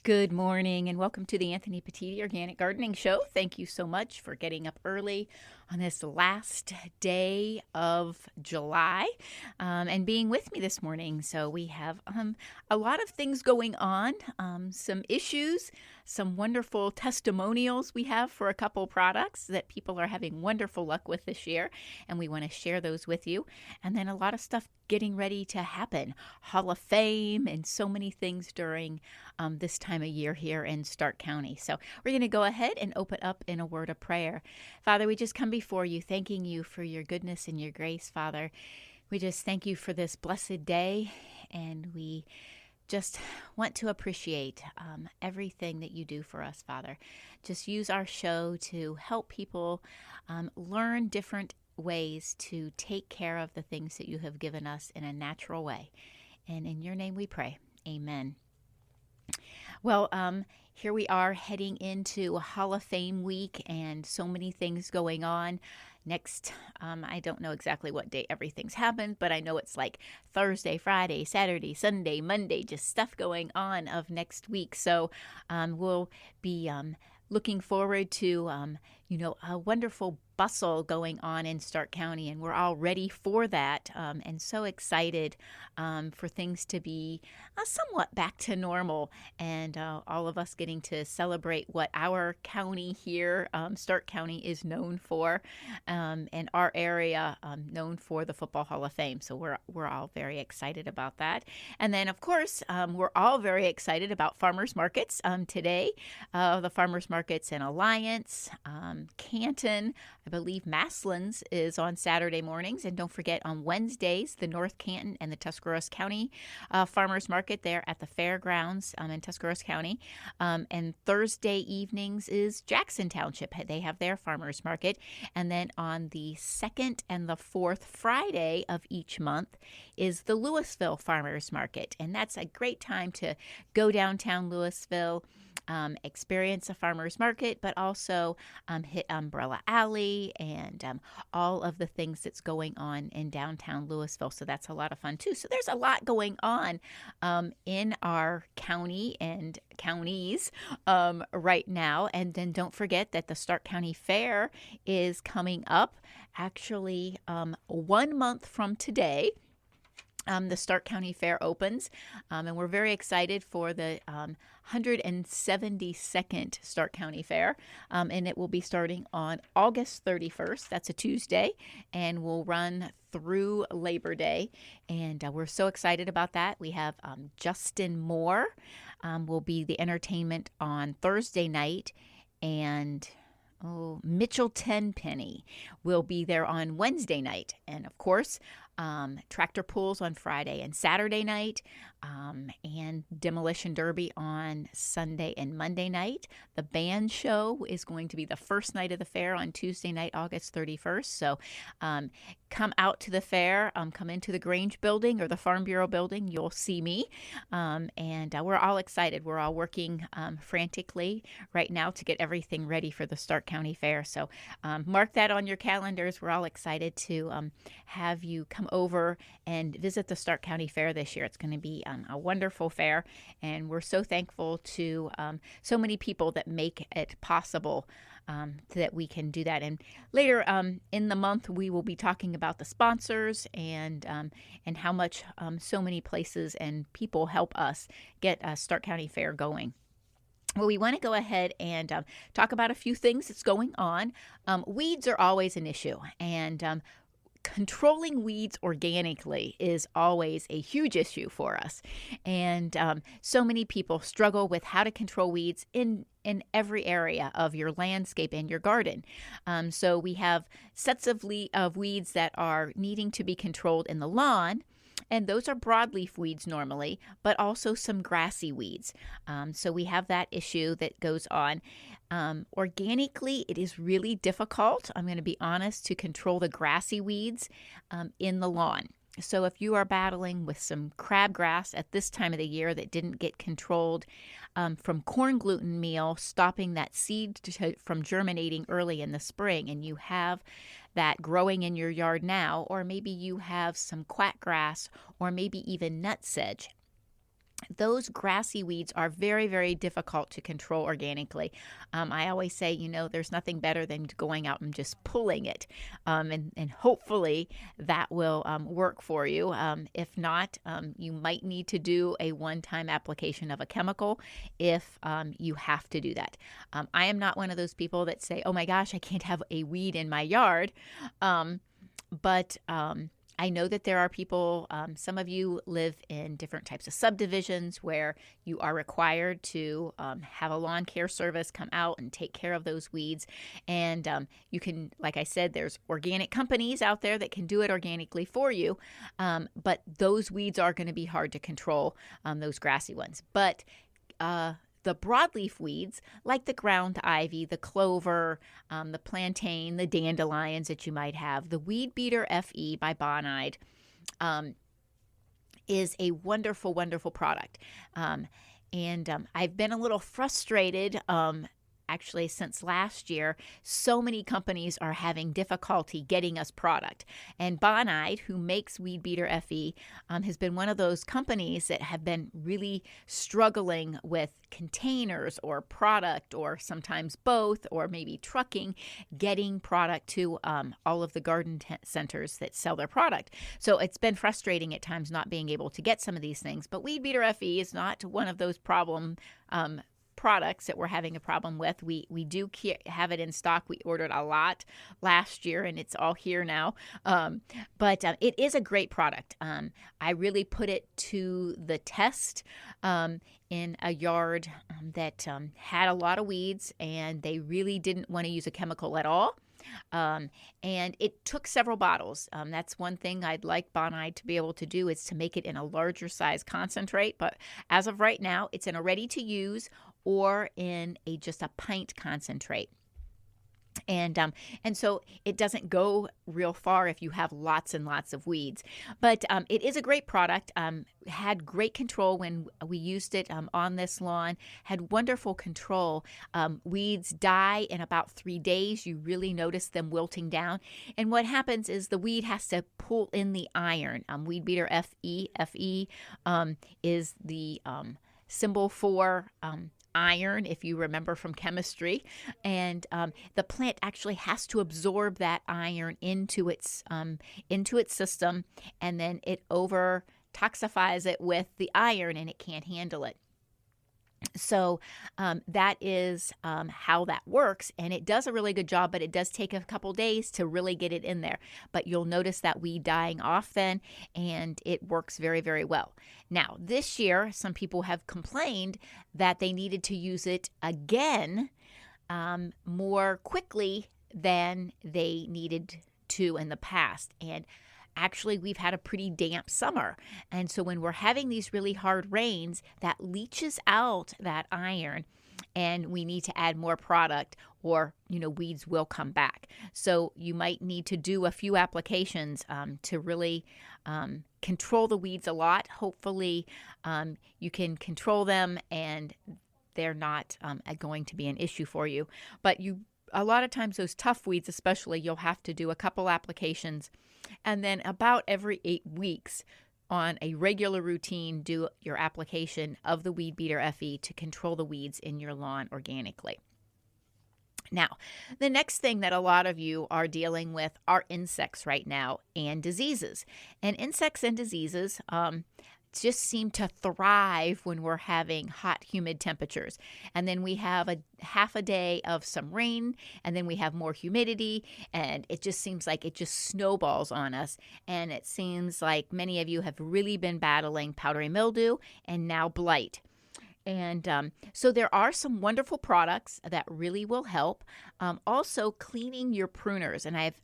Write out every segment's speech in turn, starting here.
Good morning and welcome to the Anthony Petitti Organic Gardening Show. Thank you so much for getting up early on this last day of July and being with me this morning. So we have a lot of things going on, some issues, some wonderful testimonials we have for a couple products that people are having wonderful luck with this year, and we want to share those with you. And then a lot of stuff getting ready to happen, Hall of Fame and so many things during this time of year here in Stark County. So we're going to go ahead and open up in a word of prayer. Father, we just come before you, thanking you for your goodness and your grace, Father. We just thank you for this blessed day, and we just want to appreciate everything that you do for us, Father. Just use our show to help people learn different ways to take care of the things that you have given us in a natural way. And in your name we pray. Amen. Well, here we are heading into a Hall of Fame week and so many things going on. Next, I don't know exactly what day everything's happened, but I know it's like Thursday, Friday, Saturday, Sunday, Monday, just stuff going on of next week. So we'll be looking forward to, a wonderful bustle going on in Stark County, and we're all ready for that and so excited for things to be somewhat back to normal, and all of us getting to celebrate what our county here, Stark County, is known for, and our area known for the Football Hall of Fame. So we're all very excited about that. And then, of course, we're all very excited about farmers markets today. The farmers markets in Alliance, Canton, I believe Masslands is on Saturday mornings. And don't forget, on Wednesdays, the North Canton and the Tuscarawas County Farmers Market there at the fairgrounds in Tuscarawas County. And Thursday evenings is Jackson Township. They have their farmers market. And then on the second and the fourth Friday of each month is the Louisville Farmers Market. And that's a great time to go downtown Louisville, experience a farmer's market, but also hit Umbrella Alley and all of the things that's going on in downtown Louisville. So that's a lot of fun too. So there's a lot going on in our county and counties right now. And then don't forget that the Stark County Fair is coming up actually 1 month from today. The Stark County Fair opens, and we're very excited for the 172nd Stark County Fair, and it will be starting on August 31st. That's a Tuesday, and will run through Labor Day, and we're so excited about that. We have Justin Moore will be the entertainment on Thursday night, and Mitchell Tenpenny will be there on Wednesday night. And of course, tractor pulls on Friday and Saturday night, and Demolition Derby on Sunday and Monday night. The band show is going to be the first night of the fair on Tuesday night, August 31st. So come out to the fair, come into the Grange building or the Farm Bureau building. You'll see me. And we're all excited. We're all working frantically right now to get everything ready for the Stark County Fair. So mark that on your calendars. We're all excited to have you come over and visit the Stark County Fair this year. It's going to be a wonderful fair, and we're so thankful to so many people that make it possible that we can do that. And later in the month, we will be talking about the sponsors and how much so many places and people help us get Stark County Fair going. Well, we want to go ahead and talk about a few things that's going on. Weeds are always an issue, and controlling weeds organically is always a huge issue for us. And so many people struggle with how to control weeds in every area of your landscape and your garden. So we have sets of weeds that are needing to be controlled in the lawn. And those are broadleaf weeds normally, but also some grassy weeds. So we have that issue that goes on. Organically, it is really difficult, I'm going to be honest, to control the grassy weeds in the lawn. So if you are battling with some crabgrass at this time of the year that didn't get controlled from corn gluten meal, stopping that seed from germinating early in the spring, and you have that growing in your yard now, or maybe you have some quackgrass or maybe even nutsedge, those grassy weeds are very, very difficult to control organically. I always say, there's nothing better than going out and just pulling it. And hopefully that will work for you. If not, you might need to do a one-time application of a chemical if you have to do that. I am not one of those people that say, oh my gosh, I can't have a weed in my yard. But I know that there are people, some of you live in different types of subdivisions where you are required to have a lawn care service come out and take care of those weeds. And you can, like I said, there's organic companies out there that can do it organically for you. But those weeds are going to be hard to control, those grassy ones. But the broadleaf weeds, like the ground ivy, the clover, the plantain, the dandelions that you might have, the Weed Beater FE by Bonide is a wonderful, wonderful product. And I've been a little frustrated actually since last year. So many companies are having difficulty getting us product. And Bonide, who makes Weed Beater FE, has been one of those companies that have been really struggling with containers or product, or sometimes both, or maybe trucking, getting product to all of the garden centers that sell their product. So it's been frustrating at times not being able to get some of these things. But Weed Beater FE is not one of those products that we're having a problem with. We do have it in stock. We ordered a lot last year and it's all here now. But it is a great product. I really put it to the test in a yard that had a lot of weeds, and they really didn't want to use a chemical at all. And it took several bottles. That's one thing I'd like Bonide to be able to do, is to make it in a larger size concentrate. But as of right now, it's in a ready to use or in just a pint concentrate. And so it doesn't go real far if you have lots and lots of weeds. But it is a great product. Had great control when we used it on this lawn. Had wonderful control. Weeds die in about 3 days. You really notice them wilting down. And what happens is the weed has to pull in the iron. Weed Beater FE is the symbol for iron, if you remember from chemistry, and the plant actually has to absorb that iron into its system, and then it over toxifies it with the iron, and it can't handle it. So that is how that works, and it does a really good job, but it does take a couple days to really get it in there. But you'll notice that weed dying off then, and it works very, very well. Now, this year, some people have complained that they needed to use it again more quickly than they needed to in the past. And actually, we've had a pretty damp summer. And so when we're having these really hard rains, that leaches out that iron, and we need to add more product, or, weeds will come back. So you might need to do a few applications to really control the weeds a lot. Hopefully, you can control them and they're not going to be an issue for you. But a lot of times those tough weeds especially, you'll have to do a couple applications, and then about every 8 weeks on a regular routine, do your application of the Weed Beater FE to control the weeds in your lawn organically. Now, the next thing that a lot of you are dealing with are insects right now, and diseases. And insects and diseases just seem to thrive when we're having hot, humid temperatures. And then we have a half a day of some rain, and then we have more humidity, and it just seems like it just snowballs on us. And it seems like many of you have really been battling powdery mildew and now blight. And so there are some wonderful products that really will help. Also, cleaning your pruners. And I've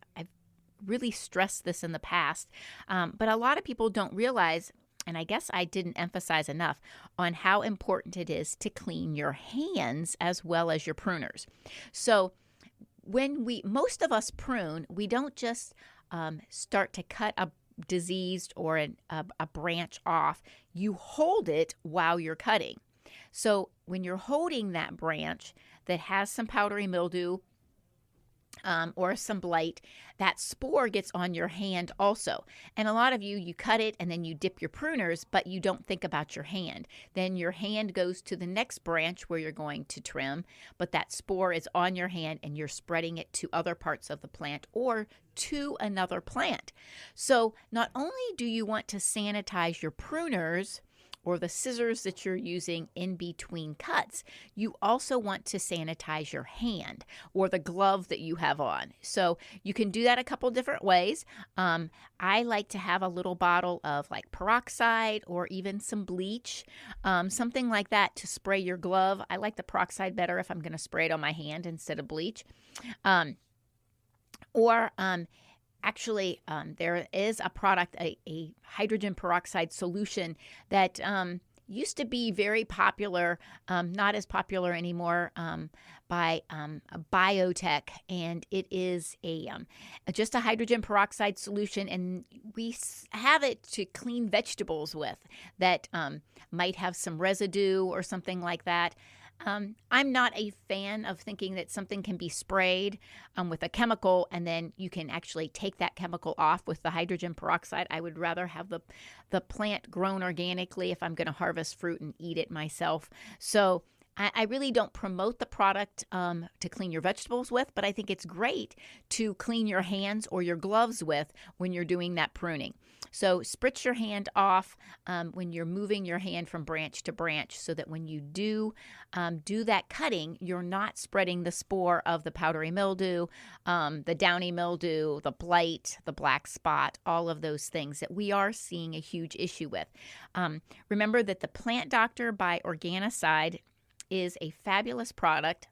really stressed this in the past, but a lot of people don't realize, and I guess I didn't emphasize enough on how important it is to clean your hands as well as your pruners. So when most of us prune, we don't just start to cut a diseased or a branch off. You hold it while you're cutting. So when you're holding that branch that has some powdery mildew or some blight, that spore gets on your hand also. And a lot of you cut it and then you dip your pruners, but you don't think about your hand. Then your hand goes to the next branch where you're going to trim, but that spore is on your hand and you're spreading it to other parts of the plant or to another plant. So not only do you want to sanitize your pruners or the scissors that you're using in between cuts, you also want to sanitize your hand or the glove that you have on. So you can do that a couple different ways. I like to have a little bottle of like peroxide or even some bleach, something like that to spray your glove. I like the peroxide better if I'm going to spray it on my hand instead of bleach. Actually, there is a product, a hydrogen peroxide solution that used to be very popular, not as popular anymore, by biotech, and it is just a hydrogen peroxide solution, and we have it to clean vegetables with that might have some residue or something like that. I'm not a fan of thinking that something can be sprayed with a chemical and then you can actually take that chemical off with the hydrogen peroxide. I would rather have the plant grown organically if I'm going to harvest fruit and eat it myself. So I really don't promote the product to clean your vegetables with, but I think it's great to clean your hands or your gloves with when you're doing that pruning. So spritz your hand off when you're moving your hand from branch to branch so that when you do that cutting, you're not spreading the spore of the powdery mildew, the downy mildew, the blight, the black spot, all of those things that we are seeing a huge issue with. Remember that the Plant Doctor by Organicide is a fabulous product,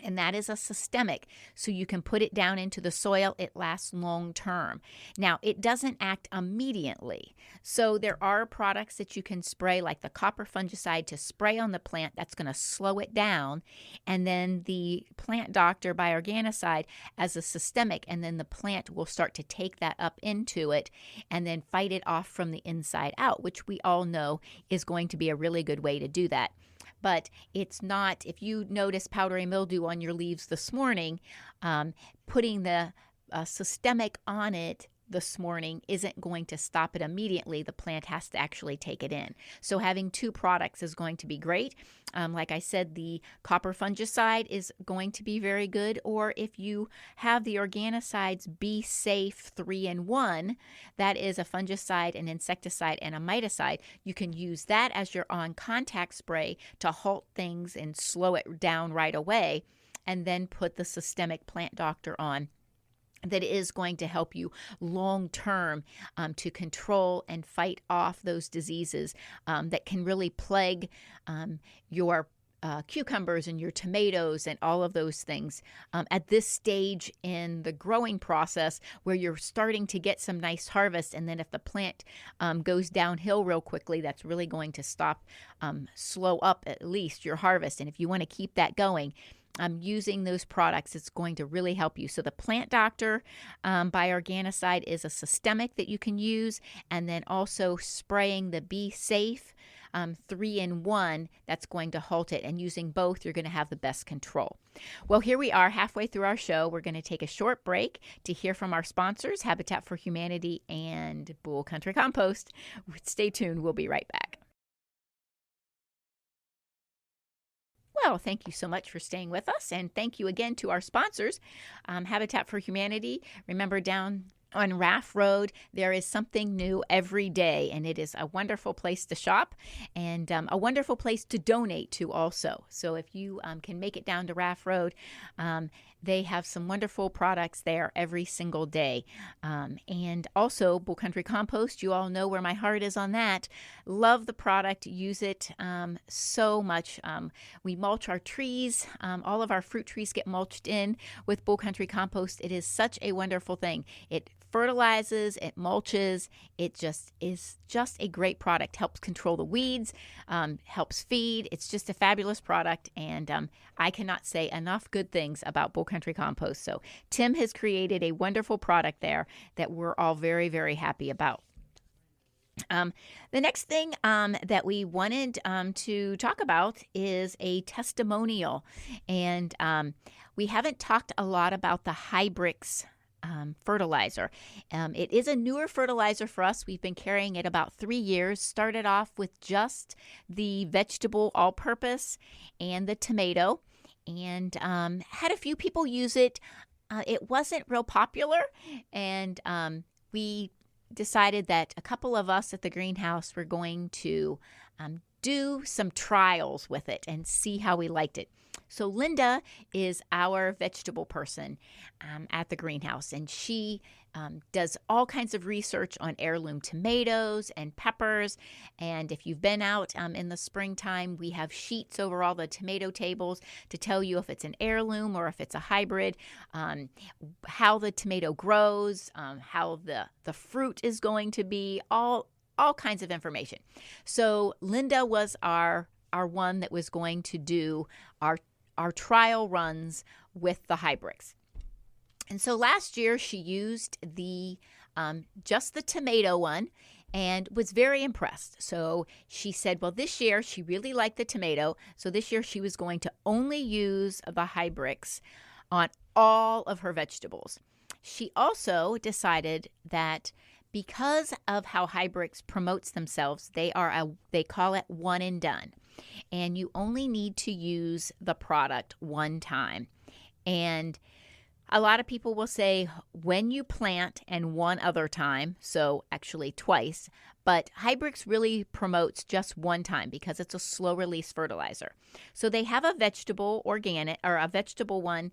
and that is a systemic, so you can put it down into the soil. It lasts long term. Now, it doesn't act immediately, so there are products that you can spray, like the copper fungicide, to spray on the plant. That's going to slow it down, and then the Plant Doctor by Organicide as a systemic, and then the plant will start to take that up into it and then fight it off from the inside out, which we all know is going to be a really good way to do that. But it's not, if you notice powdery mildew on your leaves this morning, putting the systemic on it this morning isn't going to stop it immediately. The plant has to actually take it in. So having two products is going to be great. Like I said, the copper fungicide is going to be very good. Or if you have the Organicide's Be Safe 3-in-1, that is a fungicide, an insecticide, and a miticide, you can use that as your on-contact spray to halt things and slow it down right away, and then put the systemic Plant Doctor on. That is going to help you long term to control and fight off those diseases that can really plague your cucumbers and your tomatoes and all of those things at this stage in the growing process, where you're starting to get some nice harvest. And then if the plant goes downhill real quickly, that's really going to slow up at least your harvest. And if you want to keep that going, using those products, it's going to really help you. So the Plant Doctor by Organicide is a systemic that you can use, and then also spraying the Be Safe 3-in-1, that's going to halt it. And using both, you're going to have the best control. Well, here we are halfway through our show. We're going to take a short break to hear from our sponsors, Habitat for Humanity and Bull Country Compost. Stay tuned. We'll be right back. Well, thank you so much for staying with us, and thank you again to our sponsors, Habitat for Humanity. Remember, down on Raft Road, there is something new every day, and it is a wonderful place to shop and a wonderful place to donate to also. So if you can make it down to Raft Road, they have some wonderful products there every single day. And also, Bull Country Compost, you all know where my heart is on that. Love the product, use it so much. We mulch our trees. All of our fruit trees get mulched in with Bull Country Compost. It is such a wonderful thing. It fertilizes, it mulches, it just is just a great product. Helps control the weeds, helps feed. It's just a fabulous product, and I cannot say enough good things about Bull Country Compost. So Tim has created a wonderful product there that we're all very, very happy about. The next thing that we wanted to talk about is a testimonial. And we haven't talked a lot about the Hybrix fertilizer. It is a newer fertilizer for us. We've been carrying it about 3 years. Started off with just the vegetable all-purpose and the tomato, and had a few people use it. It wasn't real popular, and we decided that a couple of us at the greenhouse were going to do some trials with it and see how we liked it. So Linda is our vegetable person at the greenhouse, and she does all kinds of research on heirloom tomatoes and peppers. And if you've been out in the springtime, we have sheets over all the tomato tables to tell you if it's an heirloom or if it's a hybrid, how the tomato grows, how the fruit is going to be, all kinds of information. So Linda was our one that was going to do our trial runs with the Hybrix. And so last year she used the just the tomato one and was very impressed. So she said, well, this year she really liked the tomato. So this year she was going to only use the Hybrix on all of her vegetables. She also decided that because of how Hybrix promotes themselves, they call it one and done. And you only need to use the product one time. And a lot of people will say when you plant and one other time, so actually twice, but Hybrix really promotes just one time because it's a slow release fertilizer. So they have a vegetable organic, or a vegetable one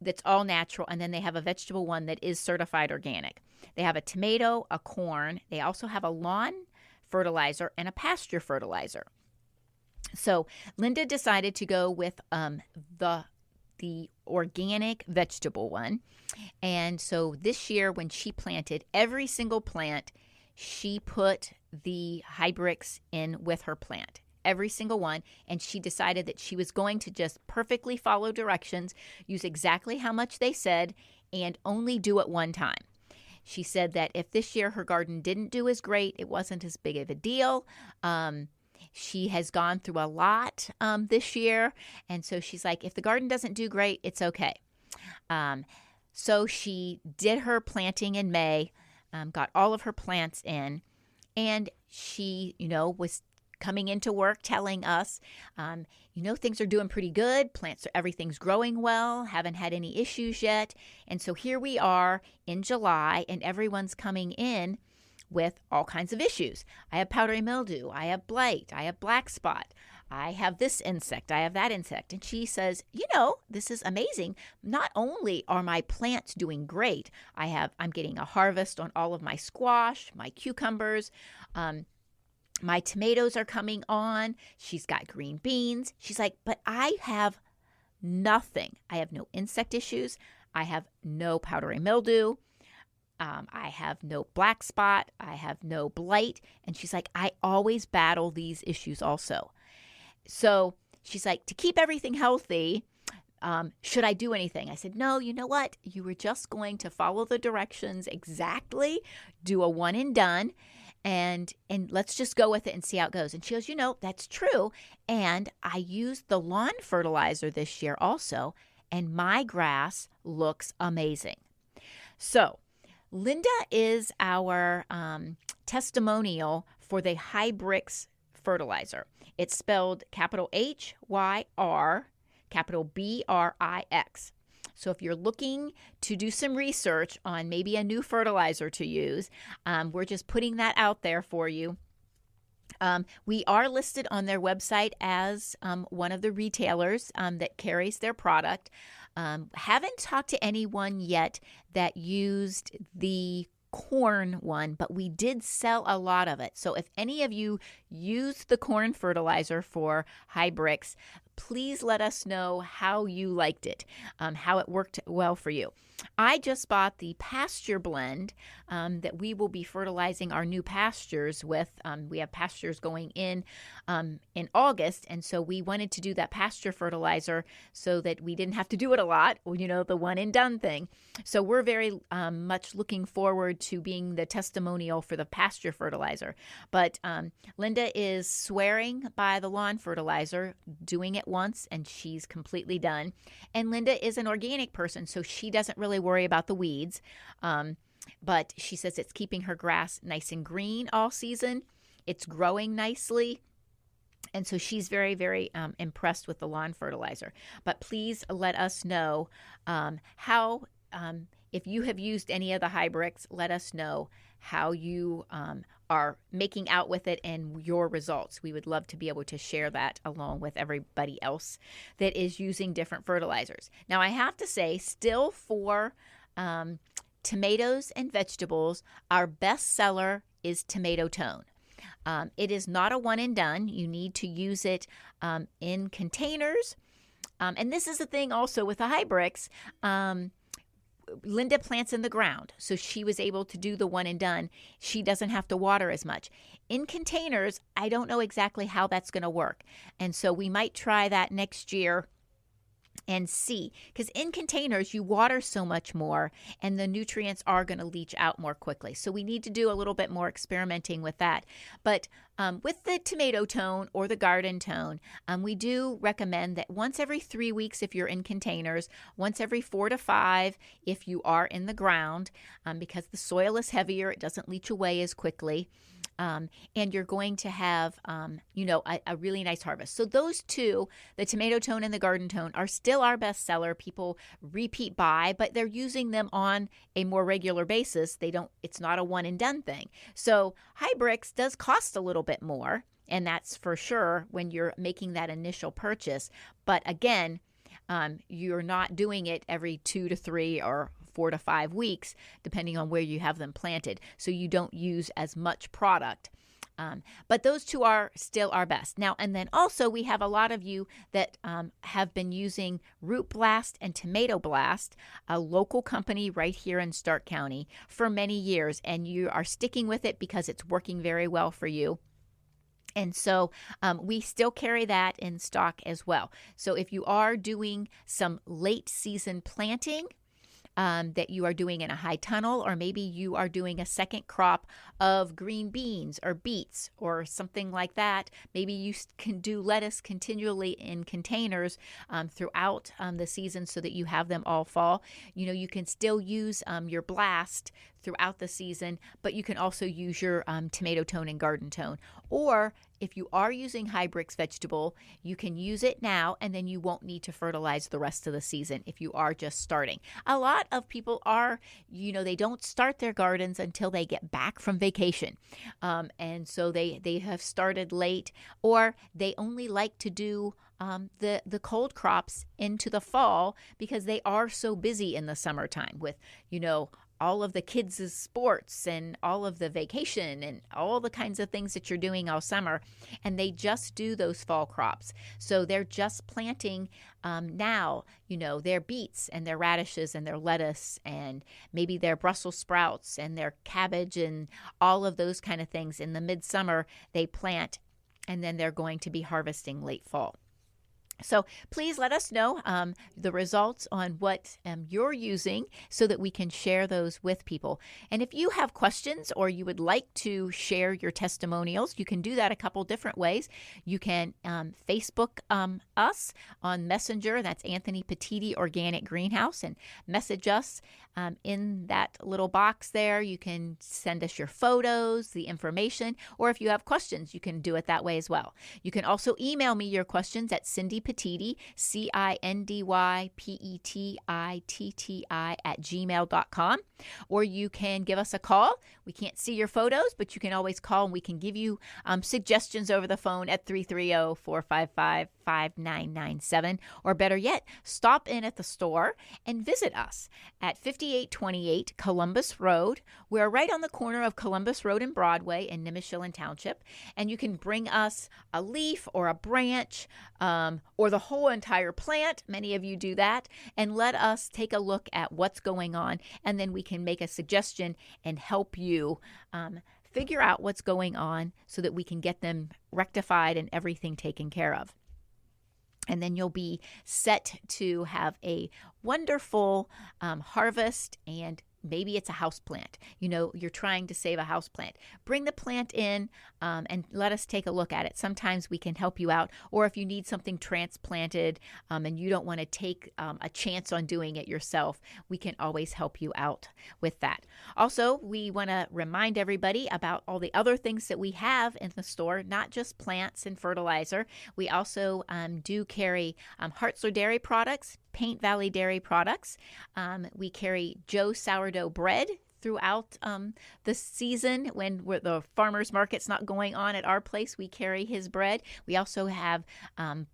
that's all natural, and then they have a vegetable one that is certified organic. They have a tomato, a corn. They also have a lawn fertilizer and a pasture fertilizer. So Linda decided to go with the organic vegetable one. And so this year when she planted every single plant, she put the Hybrix in with her plant. Every single one, and she decided that she was going to just perfectly follow directions, use exactly how much they said, and only do it one time. She said that if this year her garden didn't do as great, it wasn't as big of a deal. She has gone through a lot this year, and so she's like, if the garden doesn't do great, it's okay. So she did her planting in May, got all of her plants in, and she, was coming into work telling us, things are doing pretty good. Everything's growing well, haven't had any issues yet. And so here we are in July, and everyone's coming in with all kinds of issues. I have powdery mildew, I have blight, I have black spot, I have this insect, I have that insect. And she says, this is amazing. Not only are my plants doing great, I'm getting a harvest on all of my squash, my cucumbers, my tomatoes are coming on. She's got green beans. She's like, but I have nothing. I have no insect issues. I have no powdery mildew. I have no black spot. I have no blight. And she's like, I always battle these issues also. So she's like, to keep everything healthy, should I do anything? I said, no, you know what? You were just going to follow the directions exactly, do a one and done, and let's just go with it and see how it goes. And she goes, that's true. And I used the lawn fertilizer this year also, and my grass looks amazing. So Linda is our testimonial for the Hybrix fertilizer. It's spelled capital H-Y-R, capital B-R-I-X. So if you're looking to do some research on maybe a new fertilizer to use, we're just putting that out there for you. We are listed on their website as one of the retailers that carries their product. Haven't talked to anyone yet that used the corn one, but we did sell a lot of it. So if any of you use the corn fertilizer for Hybrix, please let us know how you liked it, how it worked well for you. I just bought the pasture blend that we will be fertilizing our new pastures with. We have pastures going in August, and so we wanted to do that pasture fertilizer so that we didn't have to do it a lot, the one and done thing. So we're very much looking forward to being the testimonial for the pasture fertilizer. But Linda is swearing by the lawn fertilizer, doing it once, and she's completely done. And Linda is an organic person, so she doesn't really worry about the weeds. But she says it's keeping her grass nice and green all season. It's growing nicely. And so she's very, very impressed with the lawn fertilizer. But please let us know how, if you have used any of the Hybrix, let us know how you are making out with it and your results. We would love to be able to share that along with everybody else that is using different fertilizers. Now, I have to say, still for tomatoes and vegetables, our best seller is Tomato Tone. It is not a one and done. You need to use it in containers. And this is the thing also with the Hybrix. Linda plants in the ground, so she was able to do the one and done. She doesn't have to water as much. In containers, I don't know exactly how that's going to work. And so we might try that next year and see, because in containers you water so much more and the nutrients are going to leach out more quickly. So we need to do a little bit more experimenting with that. But with the Tomato Tone or the Garden Tone, we do recommend that once every 3 weeks if you're in containers, once every 4 to 5 if you are in the ground, because the soil is heavier, it doesn't leach away as quickly. And you're going to have, a really nice harvest. So those two, the Tomato Tone and the Garden Tone, are still our best seller. People repeat buy, but they're using them on a more regular basis. It's not a one and done thing. So Hybrix does cost a little bit more, and that's for sure when you're making that initial purchase. But again, you're not doing it every 2 to 3 or 4 to 5 weeks, depending on where you have them planted. So you don't use as much product. But those two are still our best. Now, and then also we have a lot of you that have been using Root Blast and Tomato Blast, a local company right here in Stark County, for many years. And you are sticking with it because it's working very well for you. And so we still carry that in stock as well. So if you are doing some late season planting, that you are doing in a high tunnel, or maybe you are doing a second crop of green beans or beets or something like that. Maybe you can do lettuce continually in containers throughout the season so that you have them all fall. You can still use your blast throughout the season, but you can also use your Tomato Tone and Garden Tone. Or if you are using Hybrix vegetable, you can use it now and then you won't need to fertilize the rest of the season if you are just starting. A lot of people are, they don't start their gardens until they get back from vacation. And so they have started late, or they only like to do the cold crops into the fall because they are so busy in the summertime with, all of the kids' sports and all of the vacation and all the kinds of things that you're doing all summer. And they just do those fall crops. So they're just planting now, their beets and their radishes and their lettuce and maybe their Brussels sprouts and their cabbage and all of those kind of things. In the midsummer, they plant, and then they're going to be harvesting late fall. So please let us know the results on what you're using so that we can share those with people. And if you have questions or you would like to share your testimonials, you can do that a couple different ways. You can Facebook us on Messenger. That's Anthony Petitti Organic Greenhouse, and message us in that little box there. You can send us your photos, the information, or if you have questions, you can do it that way as well. You can also email me your questions at Cindy Petitti, CINDYPETITTI @gmail.com, or you can give us a call. We can't see your photos, but you can always call and we can give you suggestions over the phone at 330-455-5997, or better yet, stop in at the store and visit us at 5828 Columbus Road. We're right on the corner of Columbus Road and Broadway in Nimishillen Township, and you can bring us a leaf or a branch or the whole entire plant. Many of you do that. And let us take a look at what's going on, and then we can make a suggestion and help you figure out what's going on so that we can get them rectified and everything taken care of. And then you'll be set to have a wonderful harvest, and maybe it's a house plant. You're trying to save a house plant. Bring the plant in and let us take a look at it. Sometimes we can help you out. Or if you need something transplanted and you don't want to take a chance on doing it yourself, we can always help you out with that. Also, we want to remind everybody about all the other things that we have in the store, not just plants and fertilizer. We also do carry Hartzler Dairy products, Paint Valley Dairy products. We carry Joe sourdough bread throughout the season when the farmer's market's not going on at our place. We carry his bread. We also have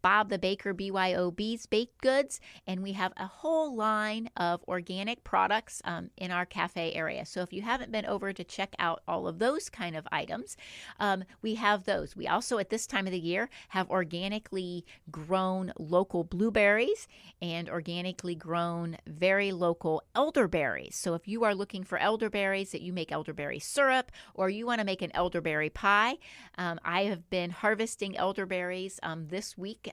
Bob the Baker BYOB's baked goods, and we have a whole line of organic products in our cafe area. So if you haven't been over to check out all of those kind of items, we have those. We also, at this time of the year, have organically grown local blueberries and organically grown very local elderberries. So if you are looking for elderberries, that you make elderberry syrup, or you want to make an elderberry pie. I have been harvesting elderberries this week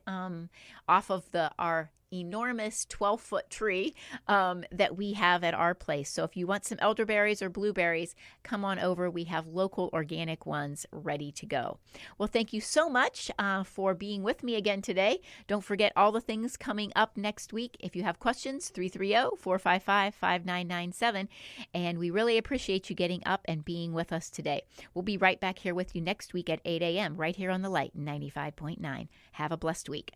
off of our enormous 12-foot tree that we have at our place. So if you want some elderberries or blueberries, come on over. We have local organic ones ready to go. Well, thank you so much for being with me again today. Don't forget all the things coming up next week. If you have questions, 330-455-5997. And we really appreciate you getting up and being with us today. We'll be right back here with you next week at 8 a.m. right here on the Light 95.9. Have a blessed week.